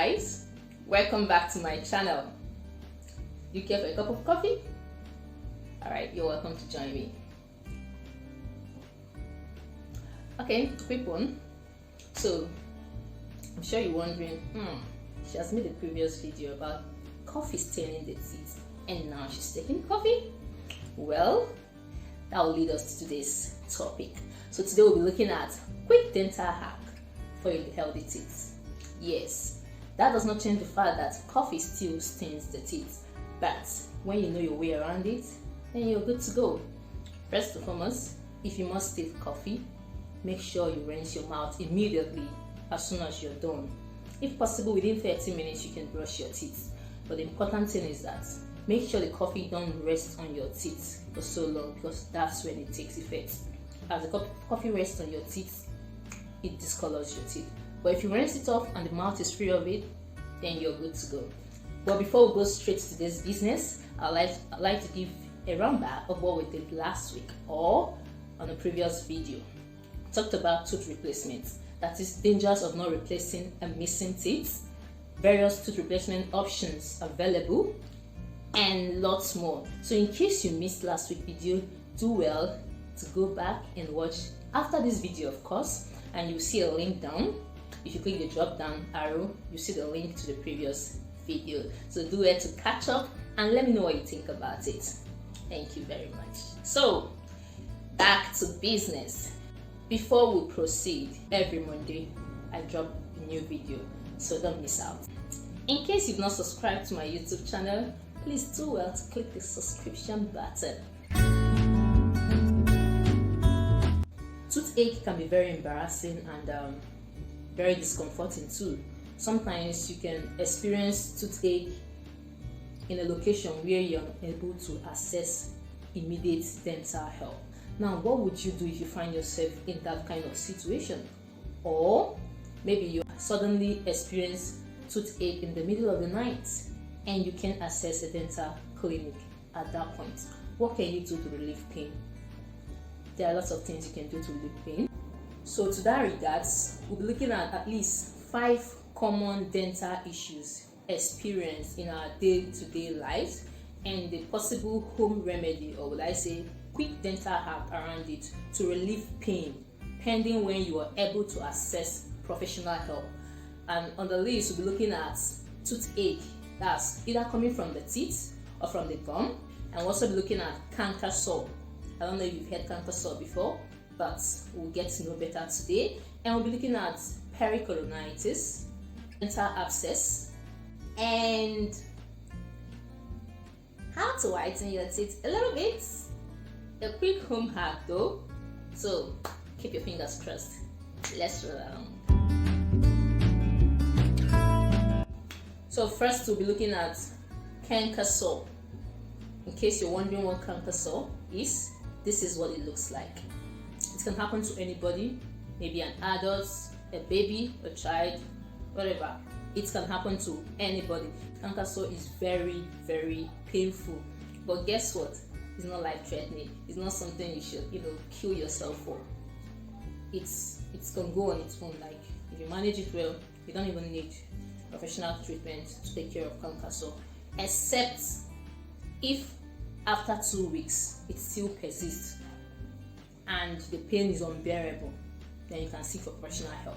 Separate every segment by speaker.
Speaker 1: guys, welcome back to my channel. You care for a cup of coffee? Alright, you're welcome to join me. Okay, quick one. So, I'm sure you're wondering, she has made a previous video about coffee staining the teeth and now she's taking coffee? Well, that will lead us to today's topic. So today we'll be looking at quick dental hack for your healthy teeth. Yes, that does not change the fact that coffee still stains the teeth, but when you know your way around it, then you're good to go. First and foremost, if you must take coffee, make sure you rinse your mouth immediately as soon as you're done. If possible, within 30 minutes you can brush your teeth. But the important thing is that make sure the coffee don't rest on your teeth for so long, because that's when it takes effect. As the coffee rests on your teeth, it discolors your teeth. But if you rinse it off and the mouth is free of it, then you're good to go. But before we go straight to this business, I'd like to give a runback of what we did last week or on a previous video. We talked about tooth replacements, that is dangers of not replacing and missing teeth, various tooth replacement options available, and lots more. So in case you missed last week's video, do well to go back and watch after this video, of course, and you'll see a link down. If you click the drop down arrow, you see the link to the previous video. So do it to catch up and let me know what you think about it. Thank you very much. So back to business. Before we proceed, every Monday I drop a new video, so don't miss out. In case you've not subscribed to my YouTube channel, please do well to click the subscription button. Toothache can be very embarrassing and very discomforting too. Sometimes you can experience toothache in a location where you're unable to access immediate dental help. Now, what would you do if you find yourself in that kind of situation? Or maybe you suddenly experience toothache in the middle of the night and you can't access a dental clinic at that point. What can you do to relieve pain? There are lots of things you can do to relieve pain. So to that regards, we'll be looking at least 5 common dental issues experienced in our day-to-day lives and the possible home remedy, or would I say quick dental hack around it to relieve pain, pending when you are able to access professional help. And on the list, we'll be looking at toothache, that's either coming from the teeth or from the gum, and we'll also be looking at canker sore. I don't know if you've heard canker sore before, but we'll get to know better today. And we'll be looking at PERICORONITIS, dental abscess, and how to whiten your teeth a little bit. A quick home hack though, so keep your fingers crossed. Let's roll along. So first we'll be looking at canker sore. In case you're wondering what canker sore is, this is what it looks like. It can happen to anybody, maybe an adult, a baby, a child, whatever. It can happen to anybody. Canker sore is very, very painful. But guess what? It's not life-threatening. It's not something you should, kill yourself for. It can go on its own. Like if you manage it well, you don't even need professional treatment to take care of canker sore, except if after 2 weeks it still persists and the pain is unbearable, then you can seek for professional help.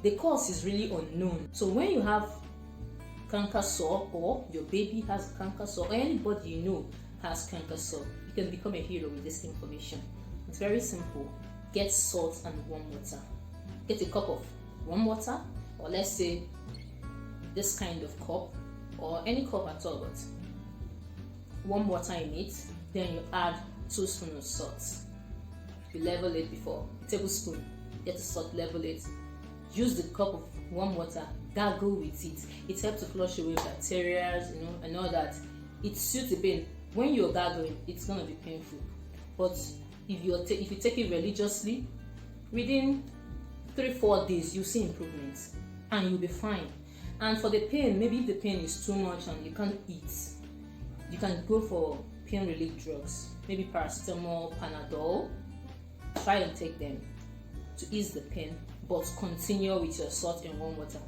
Speaker 1: The cause is really unknown. So when you have canker sore, or your baby has canker sore, or anybody you know has canker sore, you can become a hero with this information. It's very simple. Get salt and warm water. Get a cup of warm water, or let's say this kind of cup, or any cup at all, but warm water in it. Then you add 2 spoons of salt. You level it before, tablespoon. Get the salt, level it. Use the cup of warm water, gargle with it. It helps to flush away bacteria, and all that. It suits the pain. When you're gargling, it's gonna be painful. But if you take it religiously, within 3-4 days, you'll see improvements and you'll be fine. And for the pain, maybe if the pain is too much and you can't eat, you can go for pain relief drugs, maybe paracetamol, Panadol. Try and take them to ease the pain, but continue with your salt and warm water.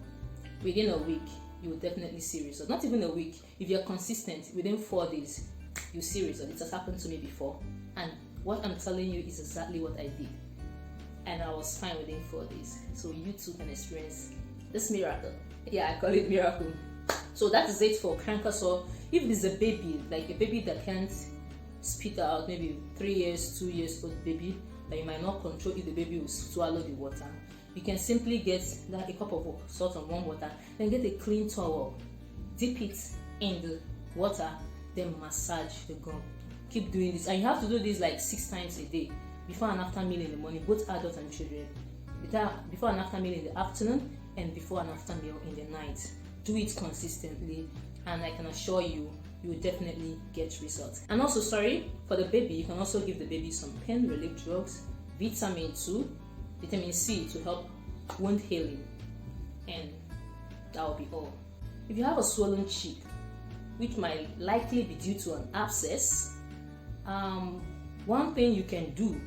Speaker 1: Within a week, you will definitely see results. Not even a week. If you're consistent, within 4 days, you see results. It has happened to me before. And what I'm telling you is exactly what I did. And I was fine within 4 days. So you too can experience this miracle. Yeah, I call it miracle. So that is it for canker sore. If it's a baby, like a baby that can't spit out, maybe 3 years, 2 years old baby, that you might not control if the baby will swallow the water, you can simply get a cup of salt and warm water, then get a clean towel, dip it in the water, then massage the gum. Keep doing this, and you have to do this like 6 times a day, before and after meal in the morning, both adults and children. Before and after meal in the afternoon, and before and after meal in the night. Do it consistently, and I can assure you, you will definitely get results. And also, sorry, for the baby, you can also give the baby some pain relief drugs, vitamin 2, vitamin C to help wound healing, and that will be all. If you have a swollen cheek, which might likely be due to an abscess, one thing you can do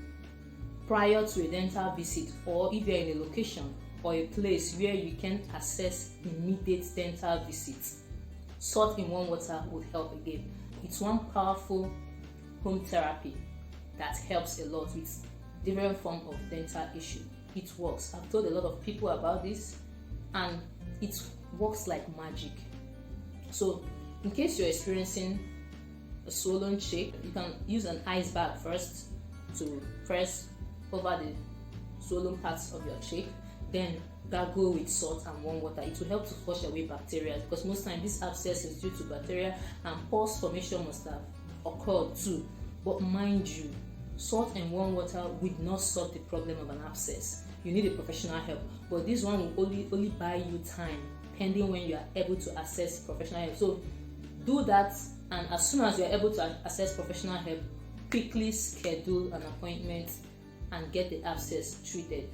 Speaker 1: prior to a dental visit, or if you're in a location or a place where you can access immediate dental visits, salt in warm water would help again. It's one powerful home therapy that helps a lot with different form of dental issue. It works. I've told a lot of people about this, and it works like magic. So in case you're experiencing a swollen cheek, you can use an ice bag first to press over the swollen parts of your cheek, then gargle with salt and warm water. It will help to flush away bacteria, because most times this abscess is due to bacteria, and pores formation must have occurred too. But mind you, salt and warm water would not solve the problem of an abscess. You need a professional help, but this one will only buy you time, pending when you are able to access professional help. So do that, and as soon as you are able to access professional help, quickly schedule an appointment and get the abscess treated.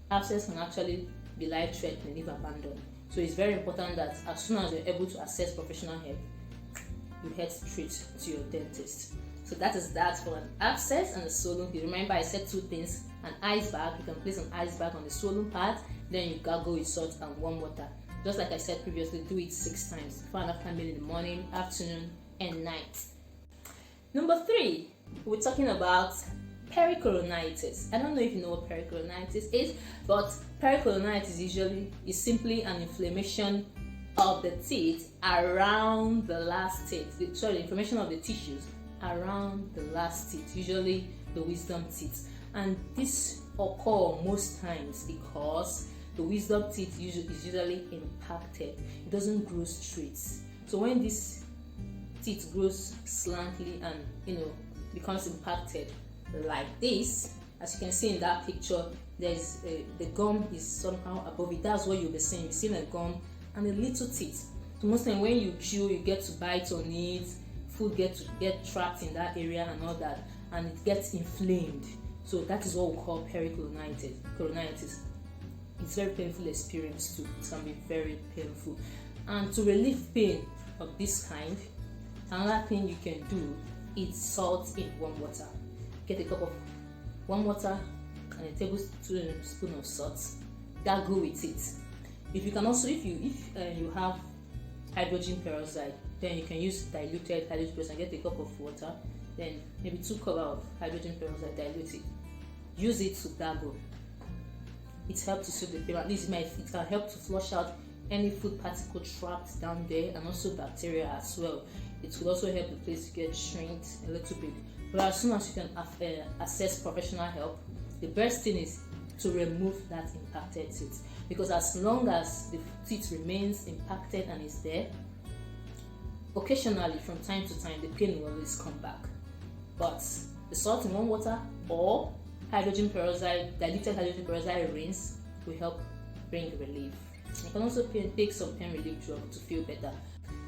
Speaker 1: Abscess can actually be life-threatening if abandoned. So it's very important that as soon as you're able to access professional help, you head straight to your dentist. So that is that for an abscess and a swollen teeth. Remember, I said 2 things: an ice bag. You can place an ice bag on the swollen part, then you gargle with salt and warm water. Just like I said previously, do it 6 times, before and after meal in the morning, afternoon, and night. Number 3, we're talking about pericoronitis. I don't know if you know what pericoronitis is, but pericoronitis is simply an inflammation of the teeth around the last teeth. Inflammation of the tissues around the last teeth, usually the wisdom teeth. And this occurs most times because the wisdom teeth is usually impacted. It doesn't grow straight. So when this teeth grows slantly and becomes impacted like this, as you can see in that picture, there's the gum is somehow above it. That's what you'll be seeing. You're seeing a gum and a little teeth. So most time when you chew, you get to bite on it, food get trapped in that area and all that, and it gets inflamed. So that is what we call pericoronitis. It's very painful experience too. It can be very painful. And to relieve pain of this kind, another thing you can do is salt in warm water. Get a cup of warm water and a tablespoon of salt. Gargle with it. If you have hydrogen peroxide, then you can use diluted hydrogen peroxide. Get a cup of water, then maybe 2 cups of hydrogen peroxide, dilute it. Use it to gargle. It helps to soothe the pain. At least it can help to flush out any food particle trapped down there, and also bacteria as well. It could also help the place to get shrinked a little bit. But as soon as you can access professional help, the best thing is to remove that impacted teeth, because as long as the teeth remains impacted and is there, occasionally from time to time the pain will always come back. But the salt in warm water or hydrogen peroxide, diluted hydrogen peroxide rinse will help bring relief. You can also take some pain relief drug to feel better.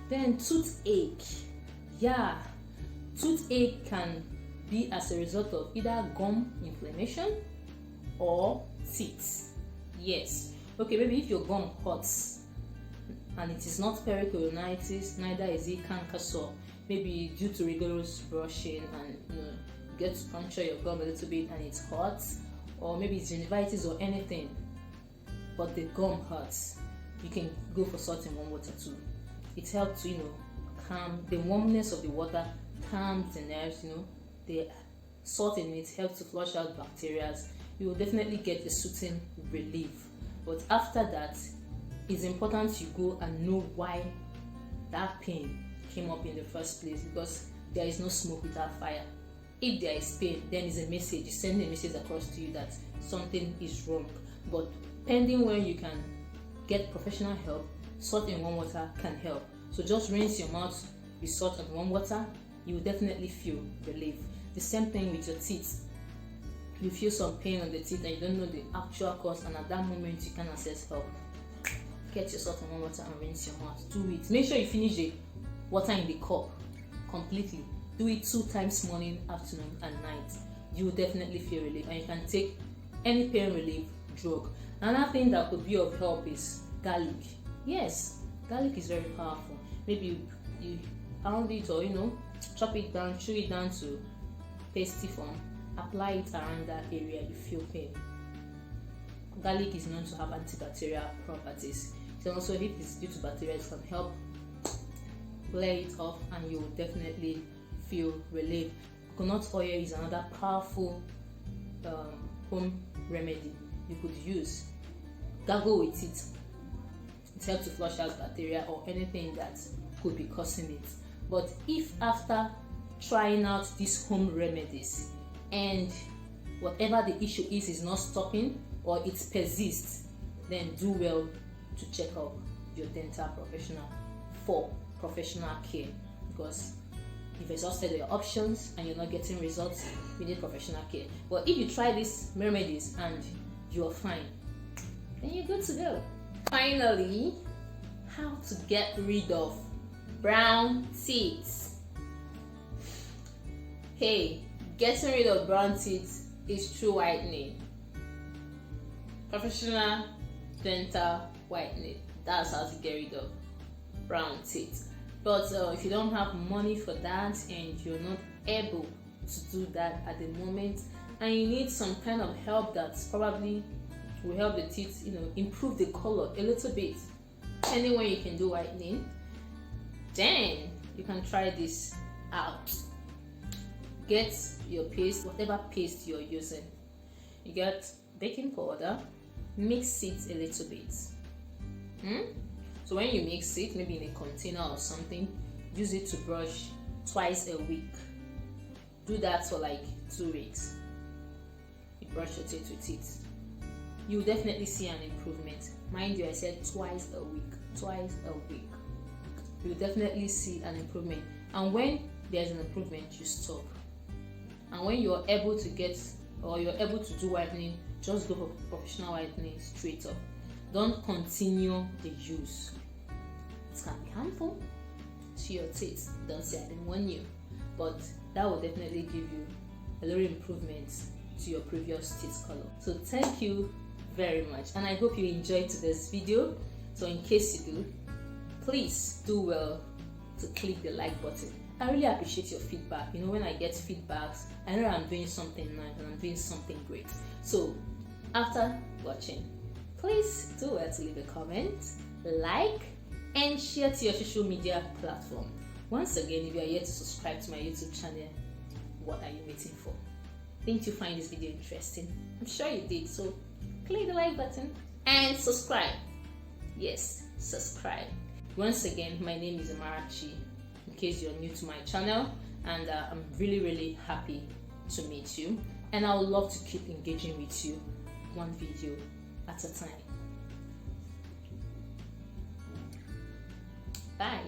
Speaker 1: Then toothache. Yeah, toothache can be as a result of either gum inflammation or teeth. Yes. Okay, maybe if your gum hurts and it is not pericoronitis, neither is it canker sore. Maybe due to rigorous brushing and you get to puncture your gum a little bit and it hurts, or maybe it's gingivitis or anything, but the gum hurts. you can go for salt in warm water too. It helps to, calm the warmness of the water, calms the nerves. The salt in it helps to flush out bacteria. You will definitely get a soothing relief. But after that, it's important you go and know why that pain came up in the first place, because there is no smoke without fire. If there is pain, then it's a message. You send a message across to you that something is wrong. But pending when you can get professional help, salt in warm water can help. So just rinse your mouth with salt and warm water. You will definitely feel relief. The same thing with your teeth. You feel some pain on the teeth and you don't know the actual cause, and at that moment you can access help. Get your salt and warm water and rinse your mouth. Do it. Make sure you finish the water in the cup completely. Do it 2 times, morning, afternoon, and night. You will definitely feel relief, and you can take any pain relief drug. Another thing that could be of help is garlic. Yes, garlic is very powerful. Maybe you pound it, or chop it down, chew it down to pasty form. Apply it around that area you feel pain. Garlic is known to have antibacterial properties. So also, if it's due to bacteria, it can help clear it off, and you will definitely feel relief. Coconut oil is another powerful home remedy you could use. Gargle with it. It helps to flush out bacteria or anything that could be causing it. But if after trying out these home remedies and whatever the issue is not stopping, or it persists, then do well to check out your dental professional for professional care, because you've exhausted your options and you're not getting results, you need professional care. But if you try these remedies and you're fine, then you're good to go. Finally, how to get rid of brown teeth. Hey, getting rid of brown teeth is true whitening. Professional dental whitening. That's how to get rid of brown teeth. But if you don't have money for that, and you're not able to do that at the moment, and you need some kind of help that probably will help the teeth, improve the color a little bit, depending when you can do whitening, then you can try this out. Get your paste, whatever paste you're using. You get baking powder, mix it a little bit. So when you mix it, maybe in a container or something, use it to brush twice a week. Do that for like 2 weeks. You brush your teeth with it. You'll definitely see an improvement. Mind you, I said twice a week. Twice a week. You'll definitely see an improvement. And when there's an improvement, you stop. And when you're able to do whitening, just go for professional whitening straight up. Don't continue the use. It can be harmful to your teeth. Don't say I didn't warn you. But that will definitely give you a little improvement to your previous teeth color. So thank you very much, and I hope you enjoyed today's video. So in case you do, please do well to click the like button. I really appreciate your feedback. When I get feedbacks, I know I'm doing something nice and I'm doing something great. So after watching, please do well to leave a comment, like, and share to your social media platform. Once again, if you are yet to subscribe to my YouTube channel, what are you waiting for? Didn't you find this video interesting? I'm sure you did. So click the like button and subscribe. Yes, subscribe. Once again, my name is Amarachi, in case you're new to my channel, and I'm really happy to meet you, and I would love to keep engaging with you one video at a time. Bye.